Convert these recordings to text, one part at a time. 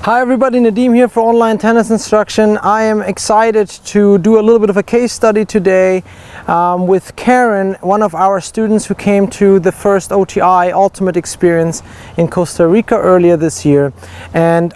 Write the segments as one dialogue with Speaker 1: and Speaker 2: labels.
Speaker 1: Hi everybody, Nadim here for Online Tennis Instruction. I am excited to do a little bit of a case study today with Karen, one of our students who came to the first OTI Ultimate Experience in Costa Rica earlier this year. And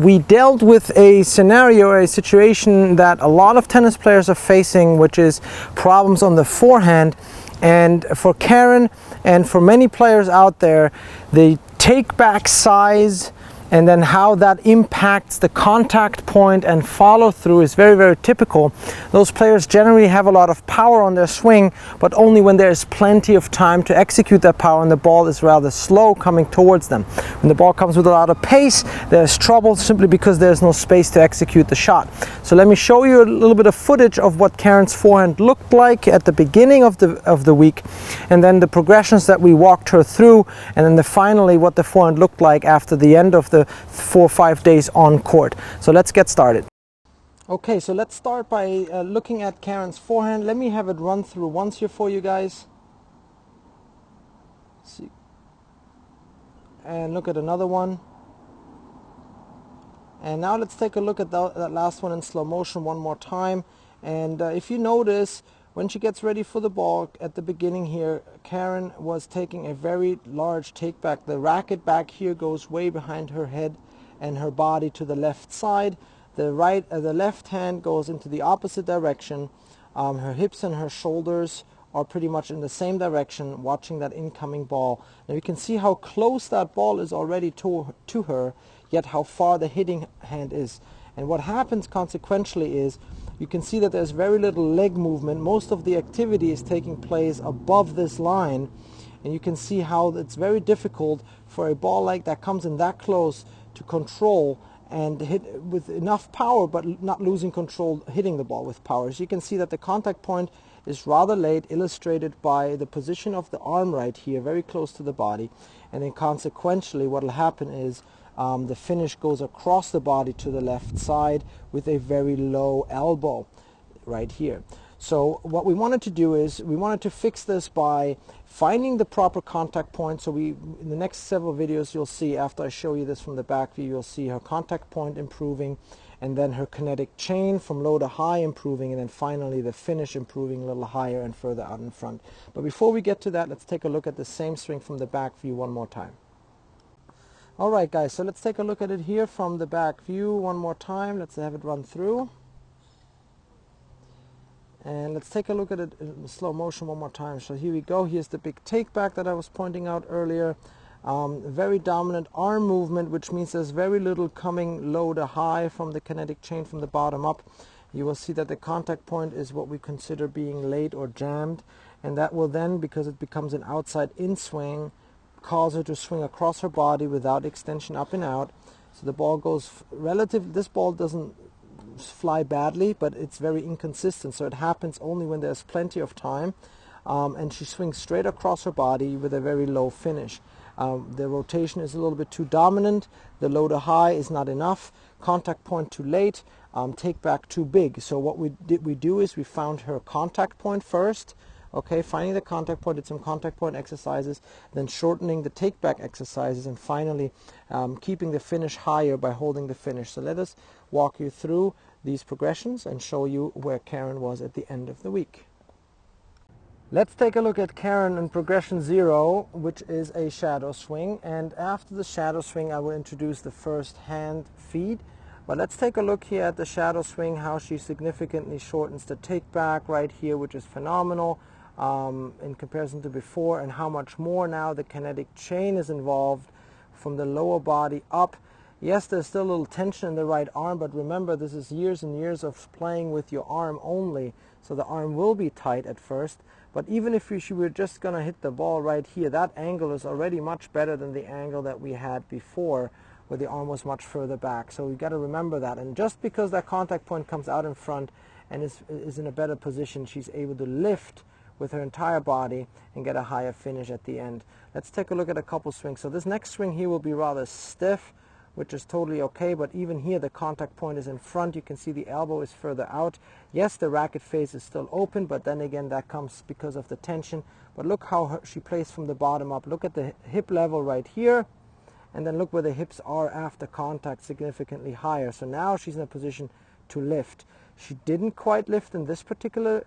Speaker 1: we dealt with a scenario, a situation that a lot of tennis players are facing, which is problems on the forehand. And for Karen and for many players out there, the take back size and then how that impacts the contact point and follow through is very, very typical. Those players generally have a lot of power on their swing, but only when there is plenty of time to execute that power and the ball is rather slow coming towards them. When the ball comes with a lot of pace, there's trouble simply because there's no space to execute the shot. So let me show you a little bit of footage of what Karen's forehand looked like at the beginning of the week, and then the progressions that we walked her through, and then finally what the forehand looked like after the end of the 4 or 5 days on court. So let's get started. Okay, so let's start by looking at Karen's forehand. Let me have it run through once here for you guys. See. And look at another one. And now let's take a look at that last one in slow motion one more time. And if you notice, when she gets ready for the ball at the beginning here, Karen was taking a very large take back. The racket back here goes way behind her head and her body to the left side. The left hand goes into the opposite direction. Her hips and her shoulders are pretty much in the same direction, watching that incoming ball. Now you can see how close that ball is already to her, yet how far the hitting hand is. And what happens consequentially is you can see that there's very little leg movement. Most of the activity is taking place above this line, and you can see how it's very difficult for a ball like that comes in that close to control and hit with enough power but not losing control, hitting the ball with power. So you can see that the contact point is rather late, illustrated by the position of the arm right here, very close to the body, and then consequentially what will happen is the finish goes across the body to the left side with a very low elbow right here. So what we wanted to do is we wanted to fix this by finding the proper contact point. So in the next several videos you'll see, after I show you this from the back view, you'll see her contact point improving, and then her kinetic chain from low to high improving, and then finally the finish improving a little higher and further out in front. But before we get to that, let's take a look at the same swing from the back view one more time. Alright guys, so let's take a look at it here from the back view one more time. Let's have it run through. And let's take a look at it in slow motion one more time. So here we go. Here's the big take back that I was pointing out earlier. Very dominant arm movement, which means there's very little coming low to high from the kinetic chain from the bottom up. You will see that the contact point is what we consider being late or jammed, and that will then, because it becomes an outside in swing, cause her to swing across her body without extension up and out. So the ball goes this ball doesn't fly badly, but it's very inconsistent, so it happens only when there's plenty of time, and she swings straight across her body with a very low finish. The rotation is a little bit too dominant, the low to high is not enough, contact point too late, take back too big. So what we do is we found her contact point first. Okay, finding the contact point, did some contact point exercises, then shortening the take back exercises, and finally keeping the finish higher by holding the finish. So let us walk you through these progressions and show you where Karen was at the end of the week. Let's take a look at Karen in progression 0, which is a shadow swing. And after the shadow swing, I will introduce the first hand feed. But let's take a look here at the shadow swing, how she significantly shortens the take back right here, which is phenomenal in comparison to before, and how much more now the kinetic chain is involved from the lower body up. Yes, there's still a little tension in the right arm, but remember, this is years and years of playing with your arm only, so the arm will be tight at first. But even if you were just going to hit the ball right here, that angle is already much better than the angle that we had before, where the arm was much further back. So we've got to remember that. And just because that contact point comes out in front and is in a better position, she's able to lift with her entire body and get a higher finish at the end. Let's take a look at a couple swings. So this next swing here will be rather stiff, which is totally okay, but even here the contact point is in front. You can see the elbow is further out. Yes, the racket face is still open, but then again that comes because of the tension. But look how she plays from the bottom up. Look at the hip level right here, and then look where the hips are after contact, significantly higher. So now she's in a position to lift. She didn't quite lift in this particular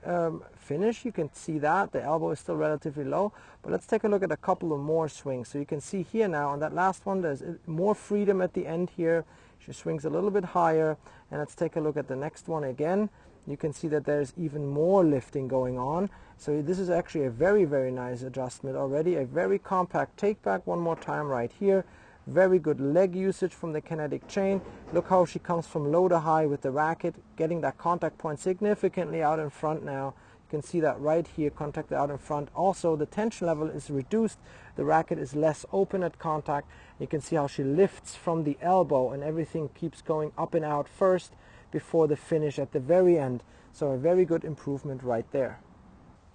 Speaker 1: finish. You can see that the elbow is still relatively low, but let's take a look at a couple of more swings. So you can see here now on that last one, there's more freedom at the end here. She swings a little bit higher, and let's take a look at the next one again. You can see that there's even more lifting going on. So this is actually a very, very nice adjustment already. A very compact take back one more time right here. Very good leg usage from the kinetic chain. Look how she comes from low to high with the racket, getting that contact point significantly out in front now. You can see that right here, contact out in front. Also, the tension level is reduced. The racket is less open at contact. You can see how she lifts from the elbow, and everything keeps going up and out first before the finish at the very end. So a very good improvement right there.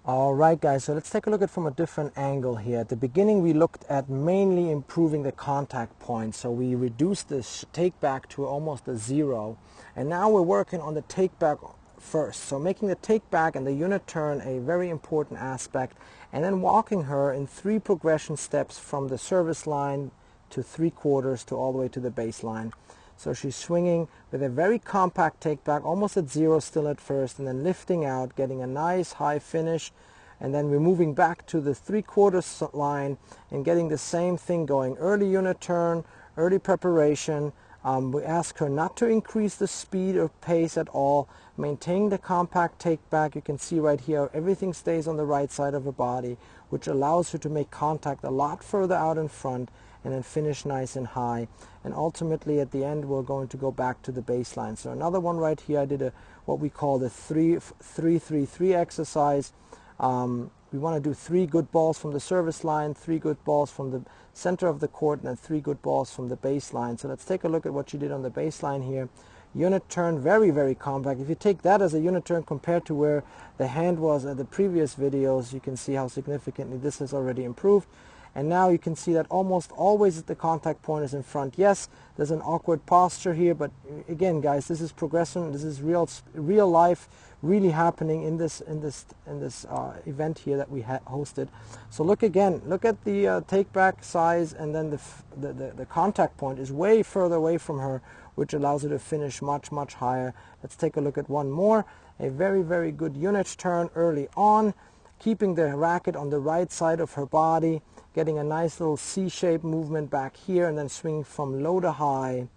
Speaker 1: All right, guys, so let's take a look at it from a different angle here. At the beginning, we looked at mainly improving the contact point. So we reduced this take back to almost a 0. And now we're working on the take back first. So making the take back and the unit turn a very important aspect, and then walking her in 3 progression steps from the service line to 3/4 to all the way to the baseline. So she's swinging with a very compact take back, almost at 0 still at first, and then lifting out, getting a nice high finish, and then we're moving back to the 3/4 line and getting the same thing going. Early unit turn, early preparation. We ask her not to increase the speed or pace at all, maintain the compact take back. You can see right here everything stays on the right side of her body, which allows her to make contact a lot further out in front and then finish nice and high. And ultimately at the end we're going to go back to the baseline. So another one right here, I did what we call the 3-3-3 exercise. We want to do 3 good balls from the service line, 3 good balls from the center of the court, and then 3 good balls from the baseline. So let's take a look at what she did on the baseline here. Unit turn, very, very compact. If you take that as a unit turn compared to where the hand was at the previous videos, you can see how significantly this has already improved. And now you can see that almost always the contact point is in front. Yes, there's an awkward posture here, but again, guys, this is progression. This is real life, really happening in this event here that we hosted. So look again. Look at the take back size, and then the contact point is way further away from her, which allows her to finish much, much higher. Let's take a look at one more. A very, very good unit turn early on, keeping the racket on the right side of her body, getting a nice little C-shaped movement back here, and then swing from low to high,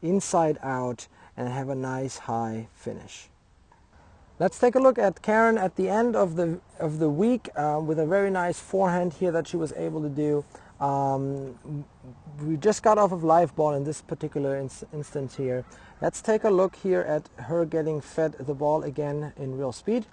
Speaker 1: inside out, and have a nice high finish. Let's take a look at Karen at the end of the week with a very nice forehand here that she was able to do. We just got off of live ball in this particular instance here. Let's take a look here at her getting fed the ball again in real speed.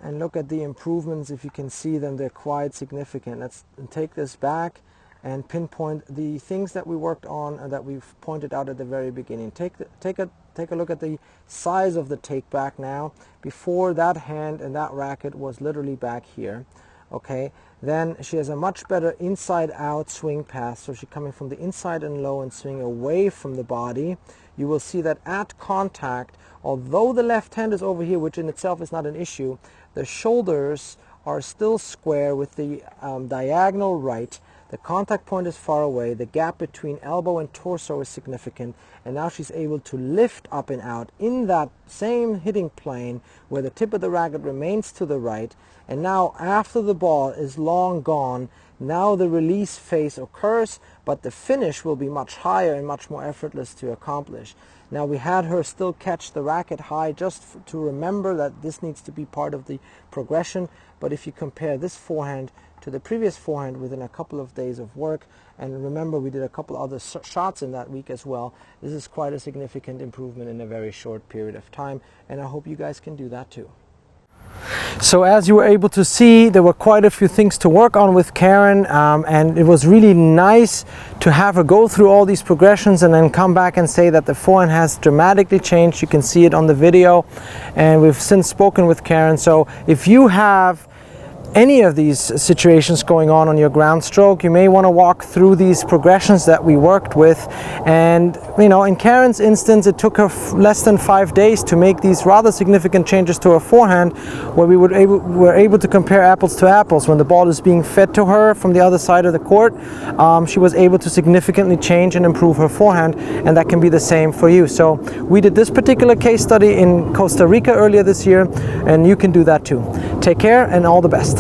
Speaker 1: And look at the improvements. If you can see them, they're quite significant. Let's take this back and pinpoint the things that we worked on and that we've pointed out at the very beginning. Take a look at the size of the take back now. Before, that hand and that racket was literally back here. Okay, then she has a much better inside out swing path. So she's coming from the inside and low and swinging away from the body. You will see that at contact, although the left hand is over here, which in itself is not an issue, the shoulders are still square with the diagonal right. The contact point is far away. The gap between elbow and torso is significant. And now she's able to lift up and out in that same hitting plane where the tip of the racket remains to the right. And now after the ball is long gone, now the release phase occurs, but the finish will be much higher and much more effortless to accomplish. Now we had her still catch the racket high just to remember that this needs to be part of the progression. But if you compare this forehand to the previous forehand within a couple of days of work, and remember we did a couple other shots in that week as well, this is quite a significant improvement in a very short period of time, and I hope you guys can do that too. So as you were able to see, there were quite a few things to work on with Karen, and it was really nice to have her go through all these progressions and then come back and say that the forehand has dramatically changed. You can see it on the video, and we've since spoken with Karen. So if you have any of these situations going on your ground stroke, you may want to walk through these progressions that we worked with. And in Karen's instance, it took her less than 5 days to make these rather significant changes to her forehand, where we were able to compare apples to apples. When the ball is being fed to her from the other side of the court, she was able to significantly change and improve her forehand, and that can be the same for you. So we did this particular case study in Costa Rica earlier this year, and you can do that too. Take care and all the best.